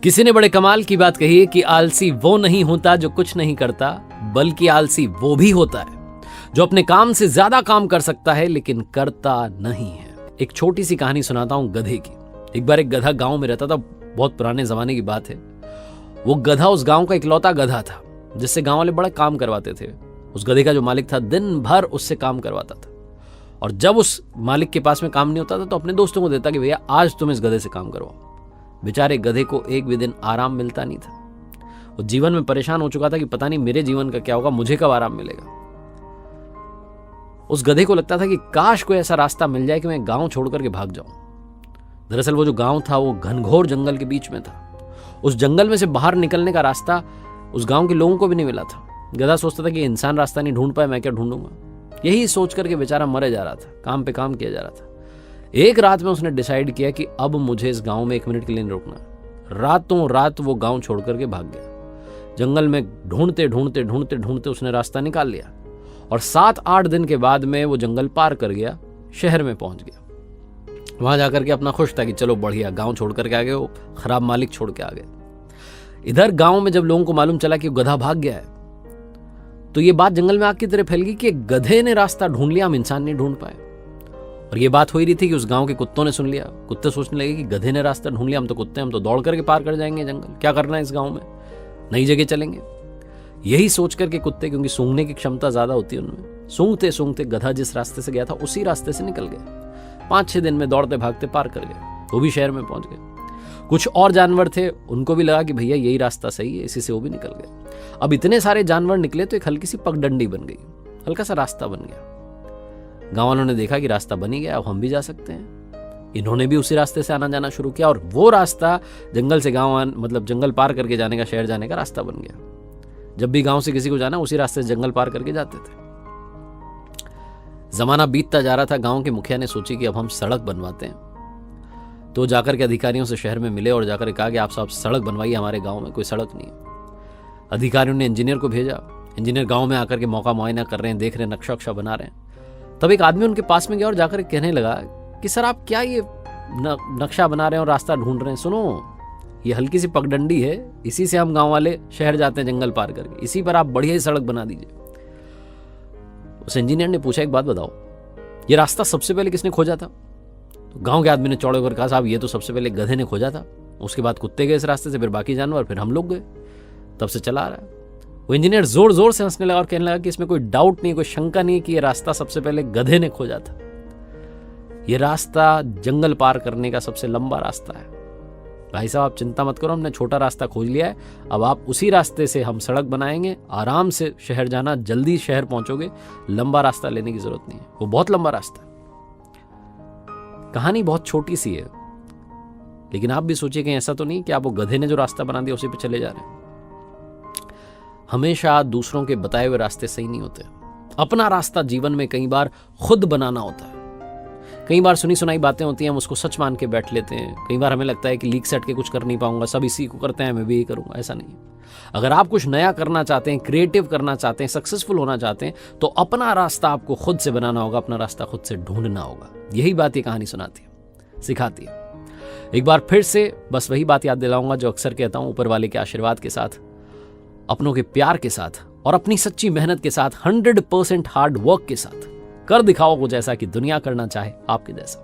किसी ने बड़े कमाल की बात कही है कि आलसी वो नहीं होता जो कुछ नहीं करता, बल्कि आलसी वो भी होता है जो अपने काम से ज्यादा काम कर सकता है लेकिन करता नहीं है। एक छोटी सी कहानी सुनाता हूं गधे की। एक बार एक गधा गांव में रहता था, बहुत पुराने जमाने की बात है। वो गधा उस गांव का इकलौता गधा था जिससे गांव वाले बड़ा काम करवाते थे। उस गधे का जो मालिक था दिन भर उससे काम करवाता था, और जब उस मालिक के पास में काम नहीं होता था तो अपने दोस्तों को देता कि भैया आज तुम इस गधे से काम करवाओ। बेचारे गधे को एक भी दिन आराम मिलता नहीं था। वो जीवन में परेशान हो चुका था कि पता नहीं मेरे जीवन का क्या होगा, मुझे कब आराम मिलेगा। उस गधे को लगता था कि काश कोई ऐसा रास्ता मिल जाए कि मैं गांव छोड़ करके भाग जाऊं। दरअसल वो जो गांव था वो घनघोर जंगल के बीच में था। उस जंगल में से बाहर निकलने का रास्ता उस गांव के लोगों को भी नहीं मिला था। गधा सोचता था कि इंसान रास्ता नहीं ढूंढ पाए, मैं क्या ढूंढूंगा। यही सोच करके बेचारा मरे जा रहा था, काम पे काम किया जा रहा था। एक रात में उसने डिसाइड किया कि अब मुझे इस गांव में 1 मिनट के लिए नहीं रुकना। रातों रात वो गांव छोड़ करके भाग गया। जंगल में ढूंढते ढूंढते ढूंढते ढूंढते उसने रास्ता निकाल लिया, और 7-8 दिन के बाद में वो जंगल पार कर गया, शहर में पहुंच गया। वहां जाकर के अपना खुश था कि चलो बढ़िया, गांव छोड़ करके आ गए, वो खराब मालिक छोड़ के आ गए। इधर गांव में जब लोगों को मालूम चला कि गधा भाग गया है, तो ये बात जंगल में आग की तरह फैल गई कि गधे ने रास्ता ढूंढ लिया, हम इंसान नहीं ढूंढ पाए। और ये बात हो ही रही थी कि उस गांव के कुत्तों ने सुन लिया। कुत्ते सोचने लगे कि गधे ने रास्ता ढूंढ लिया, हम तो कुत्ते, हम तो दौड़ करके पार कर जाएंगे जंगल, क्या करना है इस गांव में, नई जगह चलेंगे। यही सोच करके कुत्ते, क्योंकि सूंघने की क्षमता ज्यादा होती है उनमें, सूंघते सूंघते गधा जिस रास्ते से गया था उसी रास्ते से निकल गए। 5-6 दिन में दौड़ते भागते पार कर गए, वो भी शहर में पहुंच गए। कुछ और जानवर थे, उनको भी लगा कि भैया यही रास्ता सही है, इसी से वो भी निकल गए। अब इतने सारे जानवर निकले तो एक हल्की सी पगडंडी बन गई, हल्का सा रास्ता बन गया। गांव वालों ने देखा कि रास्ता बन ही गया, अब हम भी जा सकते हैं। इन्होंने भी उसी रास्ते से आना जाना शुरू किया, और वो रास्ता जंगल से गांव, मतलब जंगल पार करके जाने का, शहर जाने का रास्ता बन गया। जब भी गांव से किसी को जाना उसी रास्ते से जंगल पार करके जाते थे। जमाना बीतता जा रहा था। गांव के मुखिया ने सोची कि अब हम सड़क बनवाते हैं। तो जाकर के अधिकारियों से शहर में मिले और जाकर कहा कि आप सब सड़क बनवाइए, हमारे गांव में कोई सड़क नहीं है। अधिकारियों ने इंजीनियर को भेजा। इंजीनियर गांव में आकर के मौका मुआयना कर रहे हैं, देख रहे हैं, नक्शा वक्शा बना रहे हैं। तब एक आदमी उनके पास में गया और जाकर कहने लगा कि सर आप क्या ये नक्शा बना रहे हैं और रास्ता ढूंढ रहे हैं, सुनो ये हल्की सी पगडंडी है, इसी से हम गांव वाले शहर जाते हैं जंगल पार करके, इसी पर आप बढ़िया ही सड़क बना दीजिए। उस इंजीनियर ने पूछा एक बात बताओ, ये रास्ता सबसे पहले किसने खोजा था? तो गांव के आदमी ने चौड़े होकर कहा साहब ये तो सबसे पहले गधे ने खोजा था, उसके बाद कुत्ते गए इस रास्ते से, फिर बाकी जानवर, फिर हम लोग गए, तब से चला आ रहा है। वो इंजीनियर जोर जोर से हंसने लगा और कहने लगा कि इसमें कोई डाउट नहीं, कोई शंका नहीं है कि ये रास्ता सबसे पहले गधे ने खोजा था। ये रास्ता जंगल पार करने का सबसे लंबा रास्ता है। भाई साहब आप चिंता मत करो, हमने छोटा रास्ता खोज लिया है, अब आप उसी रास्ते से हम सड़क बनाएंगे, आराम से शहर जाना, जल्दी शहर पहुंचोगे, लंबा रास्ता लेने की जरूरत नहीं है। वो बहुत लंबा रास्ता है। कहानी बहुत छोटी सी है, लेकिन आप भी सोचिए कि ऐसा तो नहीं कि आप वो गधे ने जो रास्ता बना दिया उसी पे चले जा रहे हैं। हमेशा दूसरों के बताए हुए रास्ते सही नहीं होते। अपना रास्ता जीवन में कई बार खुद बनाना होता है। कई बार सुनी सुनाई बातें होती हैं, हम उसको सच मान के बैठ लेते हैं। कई बार हमें लगता है कि लीक सेट के कुछ कर नहीं पाऊंगा, सब इसी को करते हैं, मैं भी यही करूंगा। ऐसा नहीं। अगर आप कुछ नया करना चाहते हैं, क्रिएटिव करना चाहते हैं, सक्सेसफुल होना चाहते हैं, तो अपना रास्ता आपको खुद से बनाना होगा, अपना रास्ता खुद से ढूंढना होगा। यही बात ये कहानी सुनाती है, सिखाती है। एक बार फिर से बस वही बात याद दिलाऊंगा जो अक्सर कहता हूं, ऊपर वाले के आशीर्वाद के साथ, अपनों के प्यार के साथ और अपनी सच्ची मेहनत के साथ, 100% हार्ड वर्क के साथ कर दिखाओ कुछ ऐसा कि दुनिया करना चाहे आपके जैसा।